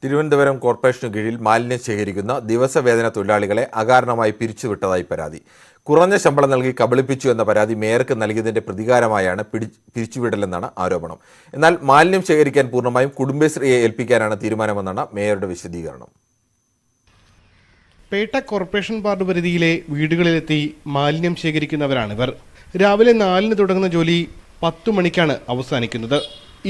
തിരുവനന്തപുരം കോർപ്പറേഷനു കീഴിൽ മാലിന്യം ശേഖരിക്കുന്ന ദിവസവേതന തൊഴിലാളികളെ അകാരണമായി പിരിച്ചുവിട്ടതായി പരാതി. കുറഞ്ഞ ശമ്പളം നൽകി കബളിപ്പിച്ചു എന്ന പരാതി മേയർക്ക് നൽകിയതിന്റെ പ്രതികാരമായാണ് പിരിച്ചുവിടലെന്നാണ് ആരോപണം. എന്നാൽ മാലിന്യം ശേഖരിക്കാൻ പൂർണ്ണമായും കുടുംബശ്രീയെ ഏൽപ്പിക്കാനാണ് തീരുമാനമെന്നാണ് മേയറുടെ വിശദീകരണം. പേട്ട കോർപ്പറേഷൻ വാർഡ് പരിധിയിലെ വീടുകളിലെത്തി മാലിന്യം ശേഖരിക്കുന്നവരാണിവർ. രാവിലെ 4-ന് തുടങ്ങുന്ന ജോലി 10 മണിക്കാണ് അവസാനിക്കുന്നത്.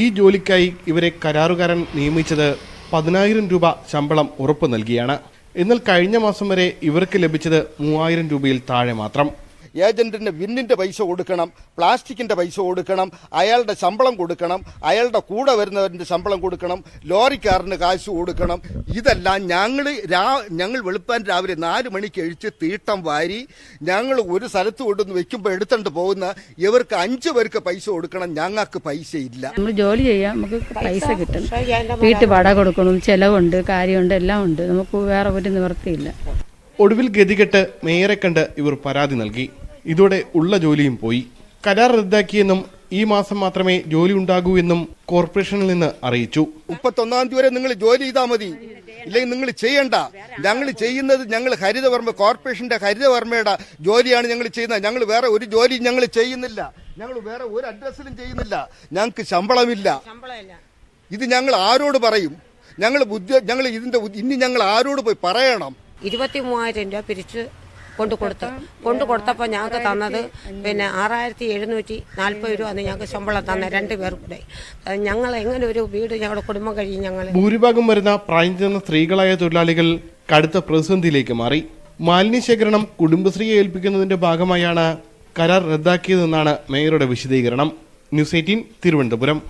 ഈ ജോലിക്കായി ഇവരെ കരാറുകാരൻ നിയമിച്ചത് 10,000 രൂപ ശമ്പളം ഉറപ്പ് നൽകിയാണ്. എന്നാൽ കഴിഞ്ഞ മാസം വരെ ഇവർക്ക് ലഭിച്ചത് 3,000 രൂപയിൽ താഴെ മാത്രം. ഏജന്റിന് വിന്നിന്റെ പൈസ കൊടുക്കണം, പ്ലാസ്റ്റിക്കിന്റെ പൈസ കൊടുക്കണം, അയാളുടെ ശമ്പളം കൊടുക്കണം, അയാളുടെ കൂടെ വരുന്നവരുടെ ശമ്പളം കൊടുക്കണം, ലോറിക്കാരന് കാശ് കൊടുക്കണം. ഇതെല്ലാം ഞങ്ങൾ വെളുപ്പാൻ രാവിലെ 4 മണിക്ക് എഴിച്ച് തീട്ടം വാരി ഞങ്ങൾ ഒരു സ്ഥലത്ത് കൊണ്ടുവന്ന് വെക്കുമ്പോൾ എടുത്തോണ്ട് പോകുന്ന ഇവർക്ക് 5 പേർക്ക് പൈസ കൊടുക്കണം. ഞങ്ങൾക്ക് പൈസ ഇല്ല. നമ്മൾ ജോലി ചെയ്യാം, നമുക്ക് പൈസ കിട്ടും, വീട്ടു വാടക കൊടുക്കണം, ചെലവുണ്ട്, കാര്യമുണ്ട്, എല്ലാം ഉണ്ട്. നമുക്ക് വേറെ ഒരു നിവൃത്തിയില്ല. ഒടുവിൽ ഗതികെട്ട് മേയറെ കണ്ട് ഇവർ പരാതി നൽകി. ഇതോടെ ഉള്ള ജോലിയും പോയി. കരാർ റദ്ദാക്കിയെന്നും ഈ മാസം മാത്രമേ ജോലി ഉണ്ടാകൂ എന്നും കോർപ്പറേഷനിൽ നിന്ന് അറിയിച്ചു. 31-ാം തീയതി വരെ നിങ്ങൾ ജോലി ചെയ്താൽ മതി, ഇല്ലെങ്കിൽ നിങ്ങൾ ചെയ്യണ്ട. ഞങ്ങൾ ചെയ്യുന്നത് ഹരിതവർമ്മ കോർപ്പറേഷന്റെ ഹരിതവർമ്മയുടെ ജോലിയാണ് ഞങ്ങൾ ചെയ്യുന്നത്. ഞങ്ങൾ വേറെ ഒരു ജോലി ഞങ്ങൾ ചെയ്യുന്നില്ല. ഞങ്ങൾ വേറെ ഒരു അഡ്രസ്സിലും ചെയ്യുന്നില്ല. ഞങ്ങൾക്ക് ശമ്പളമില്ല. ഇത് ഞങ്ങൾ ആരോട് പറയും? ഞങ്ങൾ ആരോട് പോയി പറയണം? 23,000 രൂപ പിരിച്ച് കൊണ്ടുകൊടുത്തപ്പോൾ ഞങ്ങൾക്ക് തന്നത് 6,740 രൂപ ഞങ്ങൾക്ക് ശമ്പളം തന്നെ 2 പേർക്കൂടെ. ഞങ്ങൾ എങ്ങനെ ഒരു വീട് ഞങ്ങളുടെ കുടുംബം കഴിയും? ഞങ്ങൾ ഭൂരിഭാഗം വരുന്ന പ്രായം ചെന്ന സ്ത്രീകളായ തൊഴിലാളികൾ കടുത്ത പ്രതിസന്ധിയിലേക്ക് മാറി. മാലിന്യ ശേഖരണം കുടുംബശ്രീയെ ഏൽപ്പിക്കുന്നതിന്റെ ഭാഗമായാണ് കരാർ റദ്ദാക്കിയതെന്നാണ് മേയറുടെ വിശദീകരണം. ന്യൂസ് 18 തിരുവനന്തപുരം.